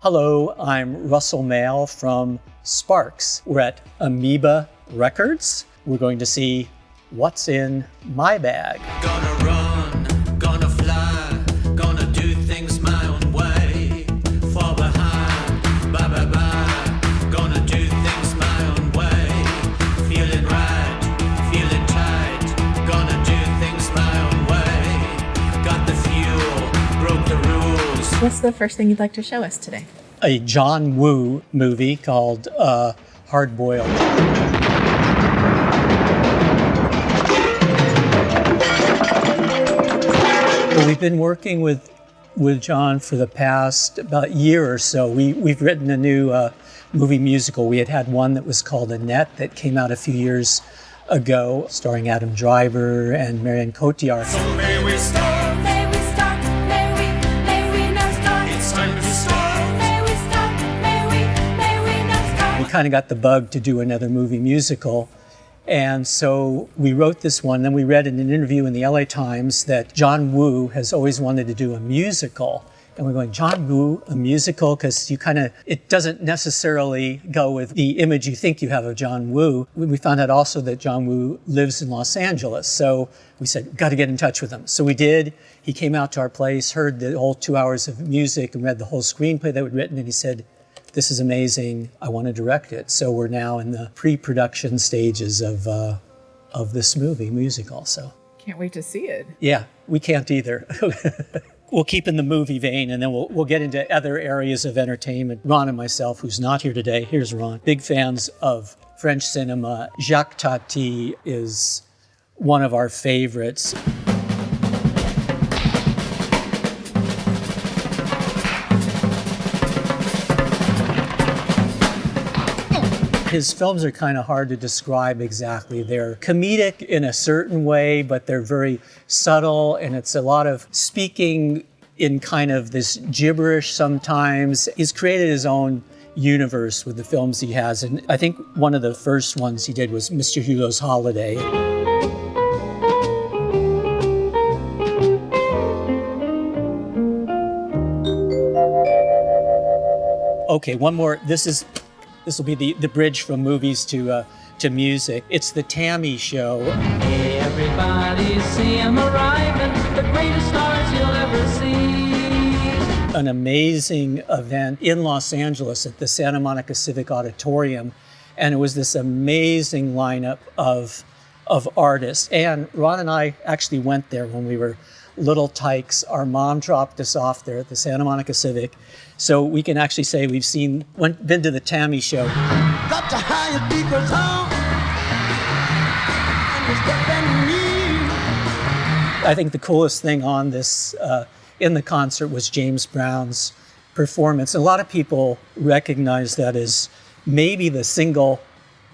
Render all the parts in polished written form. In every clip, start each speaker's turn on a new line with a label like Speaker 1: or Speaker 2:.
Speaker 1: Hello, I'm Russell Mail from Sparks. We're at Amoeba Records. We're going to see what's in my bag.
Speaker 2: Gonna run, gonna fly, gonna do things my own way. Fall behind, bye bye bye. Gonna do things my own way. Feeling right, feeling tight. Gonna do things my own way. Got the fuel, broke the rules.
Speaker 3: What's the first thing you'd like to show us today?
Speaker 1: A John Woo movie called Hardboiled. Well, we've been working with John for the past about year or so. We've written a new movie musical. We had one that was called Annette that came out a few years ago, starring Adam Driver and Marion Cotillard.
Speaker 2: So may we start, may we start, may we not start. It's time to start, may we start, may we not start.
Speaker 1: We kind of got the bug to do another movie musical. And so we wrote this one. Then we read in an interview in the LA Times that John Woo has always wanted to do a musical. And we're going, John Woo, a musical? Because it doesn't necessarily go with the image you think you have of John Woo. We found out also that John Woo lives in Los Angeles. So we said, got to get in touch with him. So we did. He came out to our place, heard the whole 2 hours of music and read the whole screenplay that we'd written. And he said, this is amazing, I want to direct it. So we're now in the pre-production stages of this movie musical. So
Speaker 3: Can't wait to see it.
Speaker 1: yeah, we can't either. We'll keep in the movie vein, and then we'll get into other areas of entertainment. Ron and myself, who's not here today, here's Ron, big fans of French cinema. Jacques Tati is one of our favorites. His films are kind of hard to describe exactly. They're comedic in a certain way, but they're very subtle, and it's a lot of speaking in kind of this gibberish sometimes. He's created his own universe with the films he has, and I think one of the first ones he did was Mr. Hulot's Holiday. Okay, one more. This will be the bridge from movies to music. It's the TAMI Show.
Speaker 4: Hey, everybody, see him arriving, the greatest stars you'll ever see.
Speaker 1: An amazing event in Los Angeles at the Santa Monica Civic Auditorium. And it was this amazing lineup of artists. And Ron and I actually went there when we were little tykes. Our mom dropped us off there at the Santa Monica Civic. So we can actually say we've been to the TAMI Show.
Speaker 2: Got to hire people's home.
Speaker 1: I think the coolest thing on this, in the concert, was James Brown's performance. A lot of people recognize that as maybe the single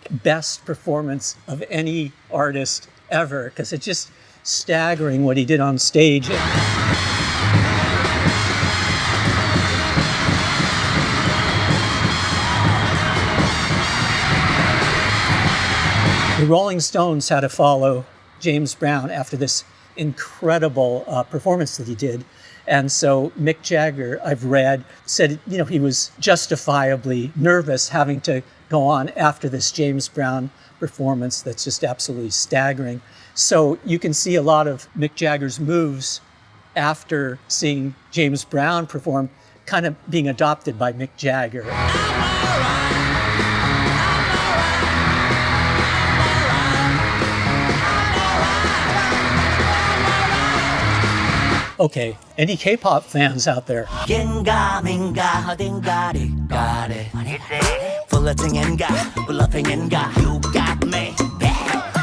Speaker 1: best performance of any artist ever, because it's just staggering what he did on stage. The Rolling Stones had to follow James Brown after this incredible performance that he did. And so Mick Jagger, I've read, said, he was justifiably nervous having to go on after this James Brown performance that's just absolutely staggering. So you can see a lot of Mick Jagger's moves after seeing James Brown perform kind of being adopted by Mick Jagger. Okay, any K-pop fans out there?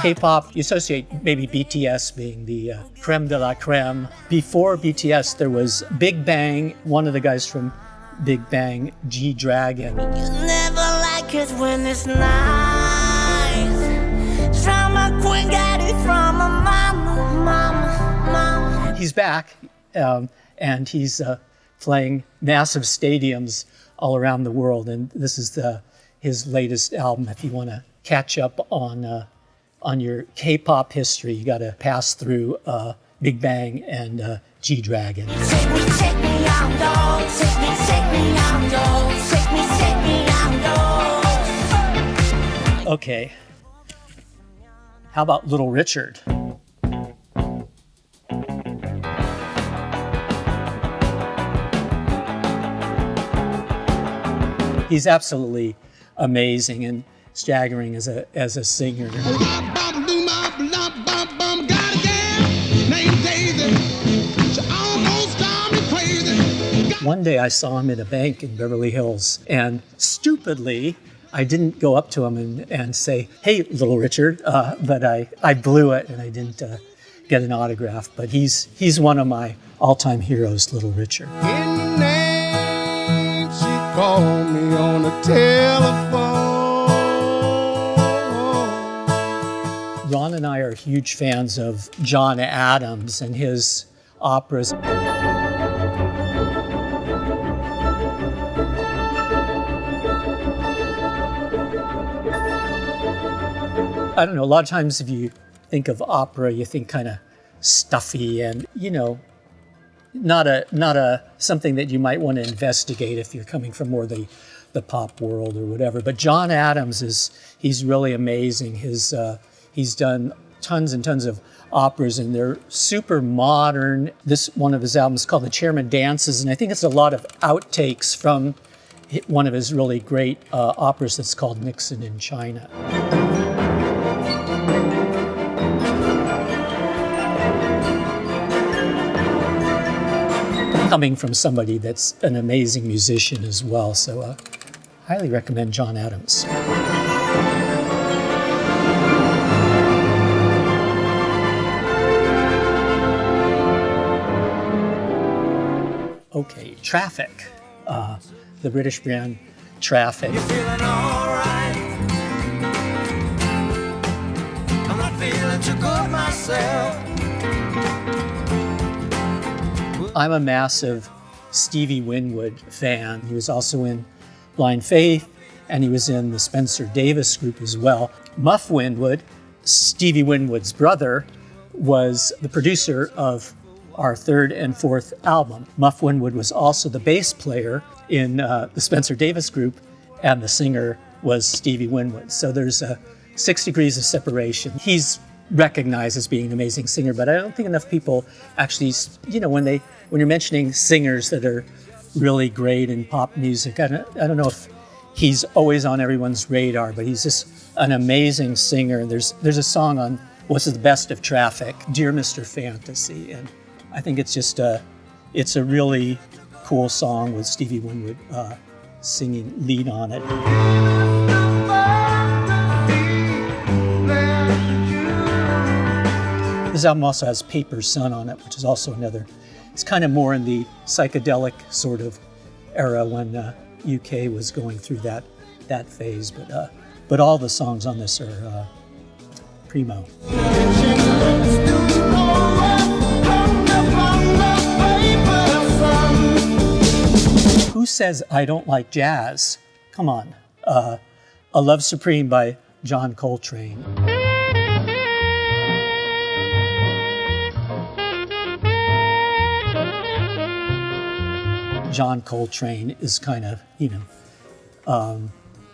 Speaker 1: K-pop, you associate maybe BTS being the creme de la creme. Before BTS, there was Big Bang, one of the guys from Big Bang, G-Dragon.
Speaker 5: You never like it when it's nice. Drama queen got it from a mama.
Speaker 1: He's back, and he's playing massive stadiums all around the world. And this is his latest album. If you want to catch up on your K-pop history, you got to pass through Big Bang and G-Dragon.
Speaker 5: Take me out, dog. Take me out, dog.
Speaker 1: Okay. How about Little Richard? He's absolutely amazing and staggering as a singer. One day I saw him at a bank in Beverly Hills, and stupidly, I didn't go up to him and say, "Hey, Little Richard," but I blew it and I didn't get an autograph. But he's one of my all-time heroes, Little Richard.
Speaker 6: In the name, she called me on the telephone.
Speaker 1: Ron and I are huge fans of John Adams and his operas. I don't know, a lot of times if you think of opera, you think kind of stuffy and, not a something that you might want to investigate if you're coming from more the pop world or whatever. But John Adams he's really amazing. He's done tons and tons of operas, and they're super modern. This one of his albums is called The Chairman Dances, and I think it's a lot of outtakes from one of his really great operas that's called Nixon in China. Coming from somebody that's an amazing musician as well, so highly recommend John Adams. Okay, Traffic, the British band Traffic.
Speaker 2: You're feeling alright. I'm not feeling too good myself.
Speaker 1: I'm a massive Stevie Winwood fan. He was also in Blind Faith, and he was in the Spencer Davis group as well. Muff Winwood, Stevie Winwood's brother, was the producer of our third and fourth album. Muff Winwood was also the bass player in the Spencer Davis group, and the singer was Stevie Winwood. So there's 6 degrees of separation. He's recognized as being an amazing singer, but I don't think enough people actually, when you're mentioning singers that are really great in pop music, I don't know if he's always on everyone's radar, but he's just an amazing singer. And there's a song on what's the best of Traffic, Dear Mr. Fantasy, and I think it's just it's a really cool song with Stevie Winwood singing lead on it. This album also has Paper Sun on it, which is also another. It's kind of more in the psychedelic sort of era when UK was going through that phase. But all the songs on this are primo. Who says I don't like jazz? Come on. A Love Supreme by John Coltrane. John Coltrane is kind of,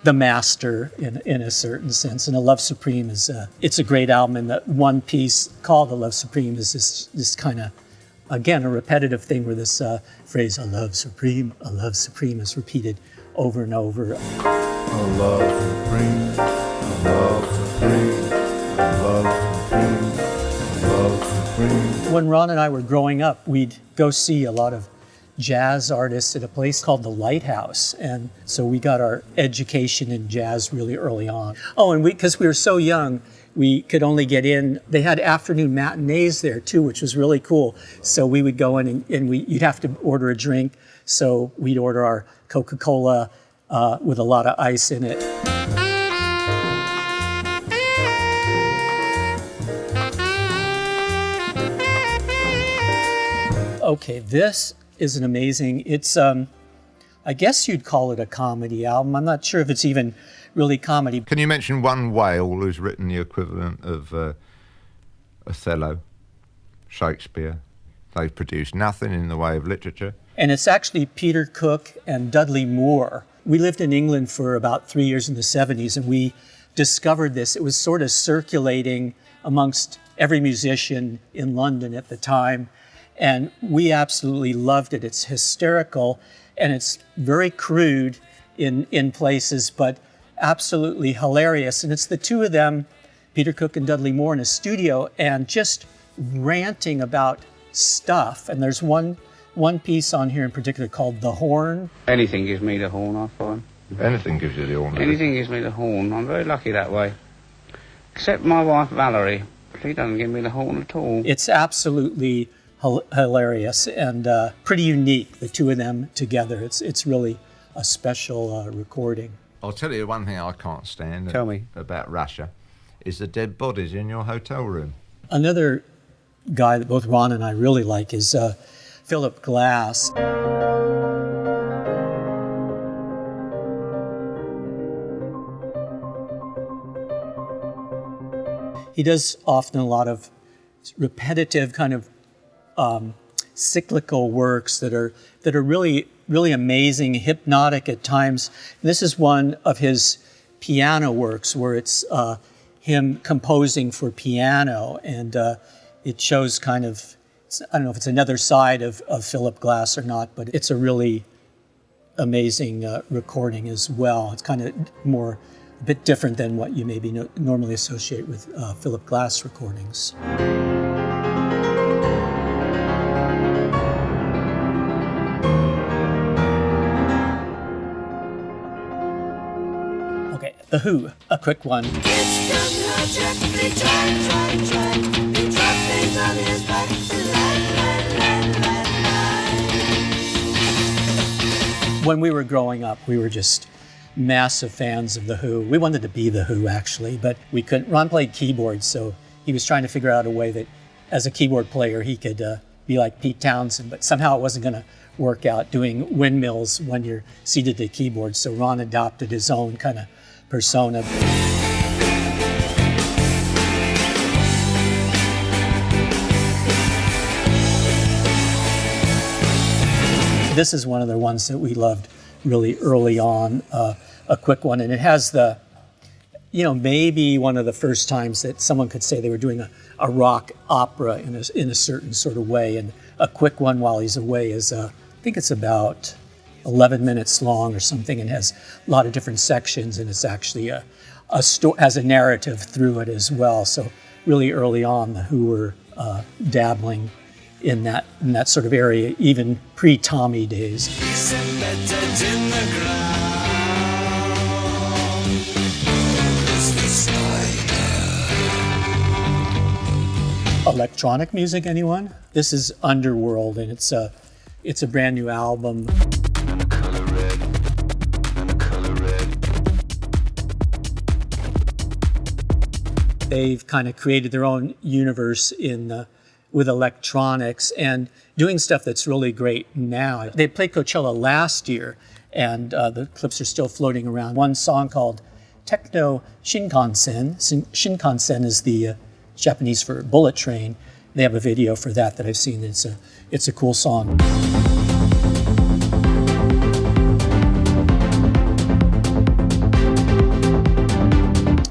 Speaker 1: the master in a certain sense. And A Love Supreme is, it's a great album. And that one piece called A Love Supreme is this kind of, again, a repetitive thing where this phrase, a love supreme is repeated over and over.
Speaker 6: A love supreme, a love supreme, a love supreme, a love supreme.
Speaker 1: When Ron and I were growing up, we'd go see a lot of jazz artists at a place called the Lighthouse, and so we got our education in jazz really early on. Oh, and because we were so young, we could only get in. They had afternoon matinees there too, which was really cool. So we would go in and you'd have to order a drink. So we'd order our Coca-Cola with a lot of ice in it. Okay, this is an amazing, it's, I guess you'd call it a comedy album. I'm not sure if it's even really comedy.
Speaker 7: Can you mention one whale who's written the equivalent of Othello, Shakespeare? They've produced nothing in the way of literature.
Speaker 1: And it's actually Peter Cook and Dudley Moore. We lived in England for about 3 years in the 70s, and we discovered this. It was sort of circulating amongst every musician in London at the time, and we absolutely loved it. It's hysterical, and it's very crude in places, but absolutely hilarious. And it's the two of them, Peter Cook and Dudley Moore, in a studio, and just ranting about stuff. And there's one piece on here in particular called The Horn.
Speaker 8: Anything gives me the horn, I find.
Speaker 7: Anything gives you the horn.
Speaker 8: Anything gives me the horn. I'm very lucky that way. Except my wife, Valerie. She doesn't give me the horn at all.
Speaker 1: It's absolutely hilarious and pretty unique, the two of them together. It's really a special recording.
Speaker 7: I'll tell you one thing I can't stand
Speaker 8: Tell me.
Speaker 7: about Russia is the dead bodies in your hotel room.
Speaker 1: Another guy that both Ron and I really like is Philip Glass. He does often a lot of repetitive kind of cyclical works that are really, really amazing, hypnotic at times. This is one of his piano works where it's him composing for piano, and it shows kind of, I don't know if it's another side of Philip Glass or not, but it's a really amazing recording as well. It's kind of a bit different than what you maybe normally associate with Philip Glass recordings. Okay, The Who, a quick one. When we were growing up, we were just massive fans of The Who. We wanted to be The Who, actually, but we couldn't. Ron played keyboard, so he was trying to figure out a way that, as a keyboard player, he could be like Pete Townsend, but somehow it wasn't going to work out doing windmills when you're seated at a keyboard, so Ron adopted his own kind of persona. This is one of the ones that we loved really early on, a quick one, and it has the, maybe one of the first times that someone could say they were doing a rock opera in a certain sort of way, and a quick one while he's away is, I think it's about 11 minutes long or something, and has a lot of different sections, and it's actually has a narrative through it as well. So really early on, the Who were dabbling in that sort of area, even pre-TAMI days. Electronic music, anyone? This is Underworld, and it's a brand new album. They've kind of created their own universe with electronics and doing stuff that's really great now. They played Coachella last year, and the clips are still floating around. One song called Techno Shinkansen. Shinkansen is the Japanese for bullet train. They have a video for that I've seen. It's a cool song.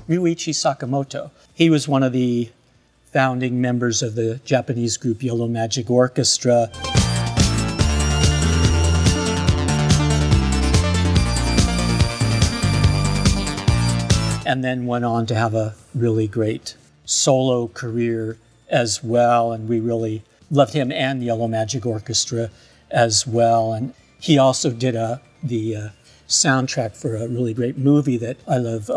Speaker 1: Ryuichi Sakamoto. He was one of the founding members of the Japanese group Yellow Magic Orchestra. And then went on to have a really great solo career as well, and we really loved him and Yellow Magic Orchestra as well. And he also did the soundtrack for a really great movie that I love,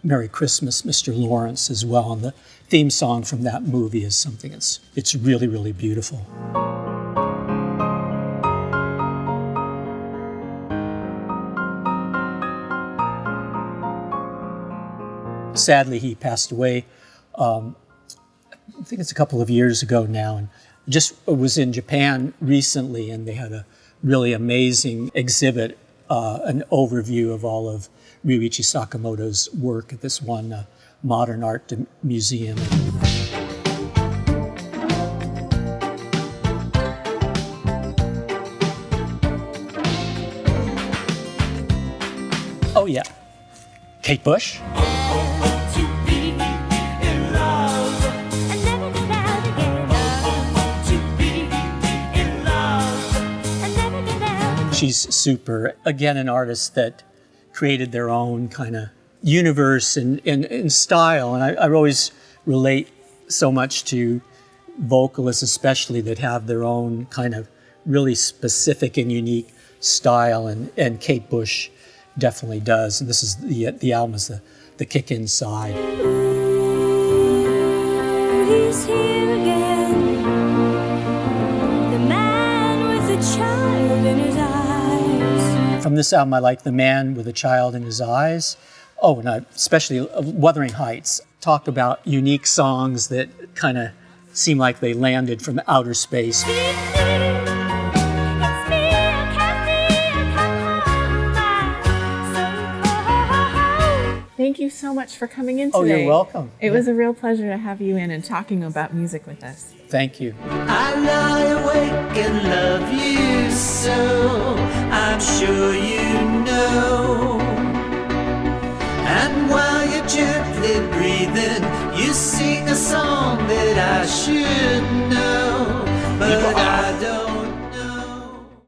Speaker 1: Merry Christmas, Mr. Lawrence, as well. And the theme song from that movie is something it's really, really beautiful. Sadly, he passed away, I think it's a couple of years ago now, and just was in Japan recently, and they had a really amazing exhibit, an overview of all of Ryuichi Sakamoto's work at this one modern art museum. Oh yeah, Kate Bush. She's super. Again, an artist that created their own kind of universe and style. And I always relate so much to vocalists, especially that have their own kind of really specific and unique style. And Kate Bush definitely does. And this is the album is the Kick Inside.
Speaker 5: He's here again, the man with the child in his eyes.
Speaker 1: From this album, I like The Man with a Child in His Eyes. Oh, and especially Wuthering Heights. Talk about unique songs that kind of seem like they landed from outer space.
Speaker 3: Thank you so much for coming in
Speaker 1: Oh,
Speaker 3: today.
Speaker 1: you're welcome.
Speaker 3: It was a real pleasure to have you in and talking about music with us.
Speaker 1: Thank you.
Speaker 2: I lie awake and love you so, I'm sure you know. And while you're gently breathing, you sing a song that I should